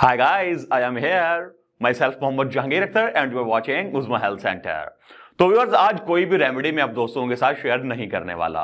Hi guys, I am here. Myself Mohammad Jahangir Akhtar and you are watching Uzma Health Center. तो viewers, आज कोई भी remedy मैं आप दोस्तों के साथ शेयर नहीं करने वाला,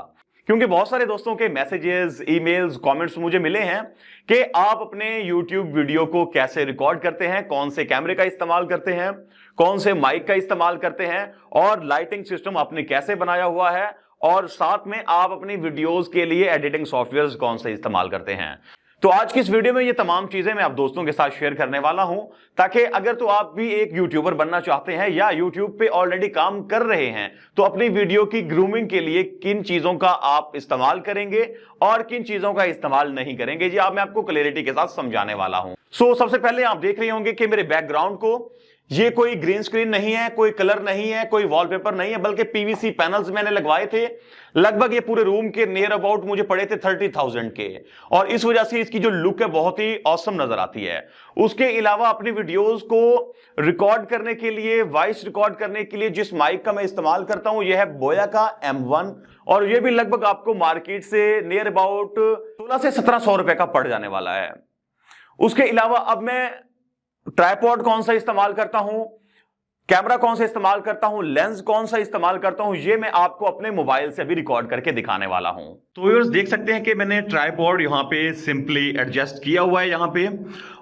क्योंकि बहुत सारे दोस्तों के मैसेजेस, ईमेल्स, कमेंट्स मुझे मिले हैं कि आप अपने YouTube वीडियो को कैसे रिकॉर्ड करते हैं, कौन से कैमरे का इस्तेमाल करते हैं, कौन से माइक का इस्तेमाल करते हैं और लाइटिंग सिस्टम आपने कैसे बनाया हुआ है, और साथ में आप अपनी वीडियोस के लिए एडिटिंग सॉफ्टवेयर्स कौन से इस्तेमाल करते हैं। तो आज की इस वीडियो में ये तमाम चीजें मैं आप दोस्तों के साथ शेयर करने वाला हूं, ताकि अगर तो आप भी एक यूट्यूबर बनना चाहते हैं या यूट्यूब पे ऑलरेडी काम कर रहे हैं तो अपनी वीडियो की ग्रूमिंग के लिए किन चीजों का आप इस्तेमाल करेंगे और किन चीजों का इस्तेमाल नहीं करेंगे, जी मैं आपको क्लैरिटी के साथ समझाने वाला हूं। सबसे पहले आप देख रहे होंगे कि मेरे बैकग्राउंड को ये कोई ग्रीन स्क्रीन नहीं है, कोई कलर नहीं है, कोई वॉलपेपर नहीं है, बल्कि पीवीसी पैनल्स मैंने लगवाए थे। लगभग ये पूरे रूम के नियर अबाउट मुझे पड़े थे 30,000 के, और इस वजह से इसकी जो लुक है बहुत ही ऑसम नजर आती है। उसके अलावा अपनी वीडियोस को रिकॉर्ड करने के लिए, वॉइस रिकॉर्ड करने के लिए जिस माइक का मैं इस्तेमाल करता हूं यह है बोया का M1, और यह भी लगभग आपको मार्केट से नियर अबाउट 1600 से 1700 रुपए का पड़ जाने वाला है। उसके अलावा अब मैं ट्राइपॉड कौन सा इस्तेमाल करता हूं, कैमरा कौन सा इस्तेमाल करता हूं, लेंस कौन सा इस्तेमाल करता हूं, ये मैं आपको अपने मोबाइल से अभी रिकॉर्ड करके दिखाने वाला हूं। तो व्यूअर्स देख सकते हैं कि मैंने ट्राइपॉड यहां पे सिंपली एडजस्ट किया हुआ है यहां पे,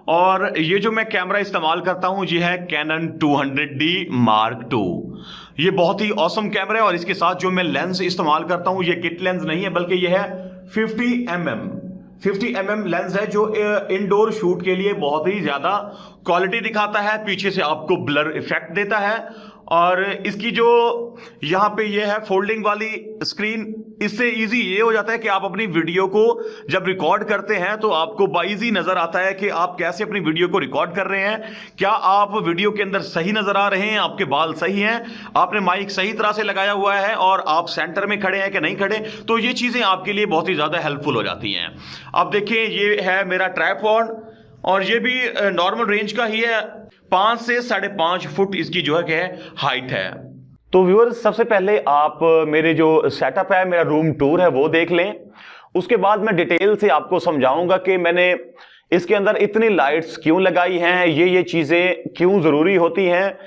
और ये जो मैं कैमरा इस्तेमाल करता हूं ये है Canon 200D Mark II। ये बहुत ही ऑसम कैमरा है, और इसके साथ जो मैं लेंस इस्तेमाल करता हूं ये किट लेंस नहीं है, बल्कि ये है 50 mm लेंस है, जो इंडोर शूट के लिए बहुत ही ज्यादा क्वालिटी दिखाता है, पीछे से आपको ब्लर इफेक्ट देता है। और इसकी जो यहां पे ये है फोल्डिंग वाली स्क्रीन, इससे इजी ये हो जाता है कि आप अपनी वीडियो को जब रिकॉर्ड करते हैं तो आपको बाइजी नजर आता है कि आप कैसे अपनी वीडियो को रिकॉर्ड कर रहे हैं, क्या आप वीडियो के अंदर सही नजर आ रहे हैं, आपके बाल सही हैं, आपने माइक सही तरह से लगाया हुआ है, और आप सेंटर में खड़े हैं कि नहीं खड़े। तो ये चीजें आपके लिए बहुत ही ज्यादा हेल्पफुल हो जाती हैं। अब देखिए ये है मेरा ट्राइपॉड, और ये भी नॉर्मल रेंज का ही है, 5 से 5.5 फुट इसकी जो है हाइट है। तो व्यूअर्स, सबसे पहले आप मेरे जो सेटअप है, मेरा रूम टूर है, वो देख लें। उसके बाद मैं डिटेल से आपको समझाऊंगा कि मैंने इसके अंदर इतनी लाइट्स क्यों लगाई हैं, ये चीजें क्यों जरूरी होती हैं,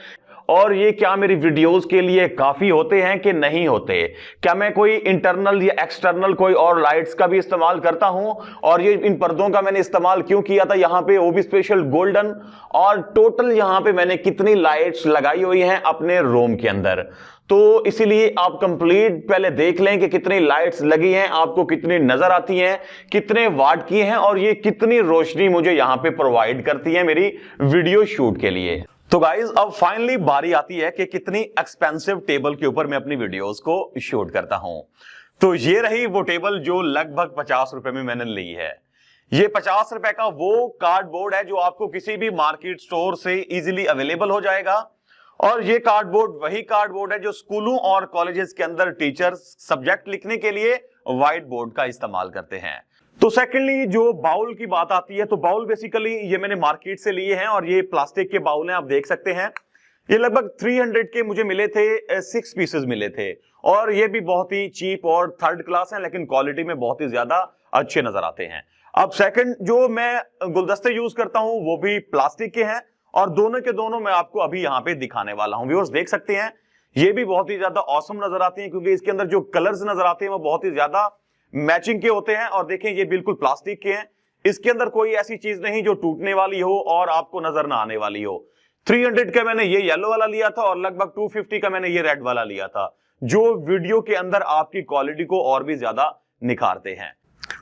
और ये क्या मेरी वीडियोस के लिए काफी होते हैं कि नहीं होते, क्या मैं कोई इंटरनल या एक्सटर्नल कोई और लाइट्स का भी इस्तेमाल करता हूं, और ये इन पर्दों का मैंने इस्तेमाल क्यों किया था यहां पे, वो भी स्पेशल गोल्डन, और टोटल यहां पे मैंने कितनी लाइट्स लगाई हुई हैं अपने रूम के अंदर। तो इसीलिए आप कंप्लीट पहले देख लें कि कितनी लाइट्स लगी हैं, आपको कितनी नजर आती हैं, कितने वाट की हैं, और ये कितनी रोशनी मुझे यहां पे प्रोवाइड करती है मेरी वीडियो शूट के लिए। तो गाइज, अब फाइनली बारी आती है कि कितनी एक्सपेंसिव टेबल के ऊपर मैं अपनी वीडियोस को शूट करता हूं। तो ये रही वो टेबल जो लगभग 50 रुपए में मैंने ली है। ये 50 रुपए का वो कार्डबोर्ड है जो आपको किसी भी मार्केट स्टोर से इजीली अवेलेबल हो जाएगा, और ये कार्डबोर्ड वही कार्डबोर्ड है जो स्कूलों और कॉलेजेस के अंदर टीचर्स सब्जेक्ट लिखने के लिए व्हाइट बोर्ड का इस्तेमाल करते हैं। तो सेकेंडली जो बाउल की बात आती है, तो बाउल बेसिकली ये मैंने मार्केट से लिए हैं, और ये प्लास्टिक के बाउल हैं, आप देख सकते हैं। ये लगभग 300 के मुझे मिले थे, 6 पीसेस मिले थे, और ये भी बहुत ही चीप और थर्ड क्लास हैं, लेकिन क्वालिटी में बहुत ही ज्यादा अच्छे नजर आते हैं। अब सेकंड जो मैं गुलदस्ते यूज करता हूं वो भी प्लास्टिक के हैं, और दोनों के दोनों मैं आपको अभी यहां पे दिखाने वाला हूं। व्यूअर्स देख सकते हैं ये भी बहुत ही ज्यादा ऑसम नजर आती हैं, क्योंकि इसके अंदर जो कलर्स नजर आते हैं वो बहुत ही ज्यादा मैचिंग के होते हैं। और देखें ये बिल्कुल प्लास्टिक के हैं, इसके अंदर कोई ऐसी चीज नहीं जो टूटने वाली हो और आपको नजर ना आने वाली हो। 300 का मैंने ये येलो वाला लिया था, और लगभग 250 का मैंने ये रेड वाला लिया था, जो वीडियो के अंदर आपकी क्वालिटी को और भी ज्यादा निखारते हैं।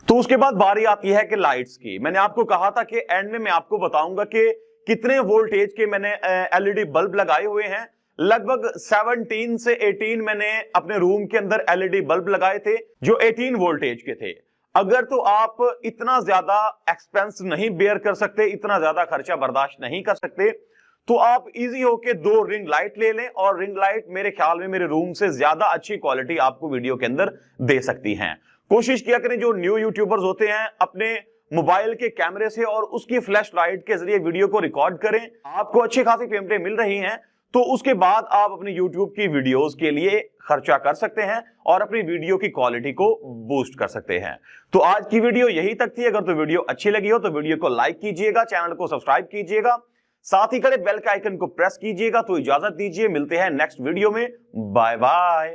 तो उसके बाद बारी आती है कि लाइट्स की। मैंने आपको कहा था कि एंड में मैं आपको बताऊंगा कि कितने वोल्टेज के मैंने एलईडी बल्ब लगाए हुए हैं। लगभग 17 से 18 मैंने अपने रूम के अंदर एलईडी बल्ब लगाए थे जो 18 वोल्टेज के थे। अगर तो आप इतना ज्यादा एक्सपेंस नहीं बेयर कर सकते, इतना ज्यादा खर्चा बर्दाश्त नहीं कर सकते, तो आप इजी होके 2 रिंग लाइट ले लें, और रिंग लाइट मेरे ख्याल में मेरे रूम से ज्यादा अच्छी क्वालिटी आपको वीडियो के अंदर दे सकती हैं। कोशिश किया करें जो न्यू यूट्यूबर्स होते हैं अपने मोबाइल के कैमरे से और उसकी फ्लैश लाइट के जरिए वीडियो को रिकॉर्ड करें। आपको अच्छी खासी पेमेंटें मिल रही हैं, तो उसके बाद आप अपनी YouTube की वीडियोस के लिए खर्चा कर सकते हैं और अपनी वीडियो की क्वालिटी को बूस्ट कर सकते हैं। तो आज की वीडियो यही तक थी। अगर तो वीडियो अच्छी लगी हो तो वीडियो को लाइक कीजिएगा, चैनल को सब्सक्राइब कीजिएगा, साथ ही खड़े बेल के आइकन को प्रेस कीजिएगा। तो इजाजत दीजिए, मिलते हैं नेक्स्ट वीडियो में। Bye bye.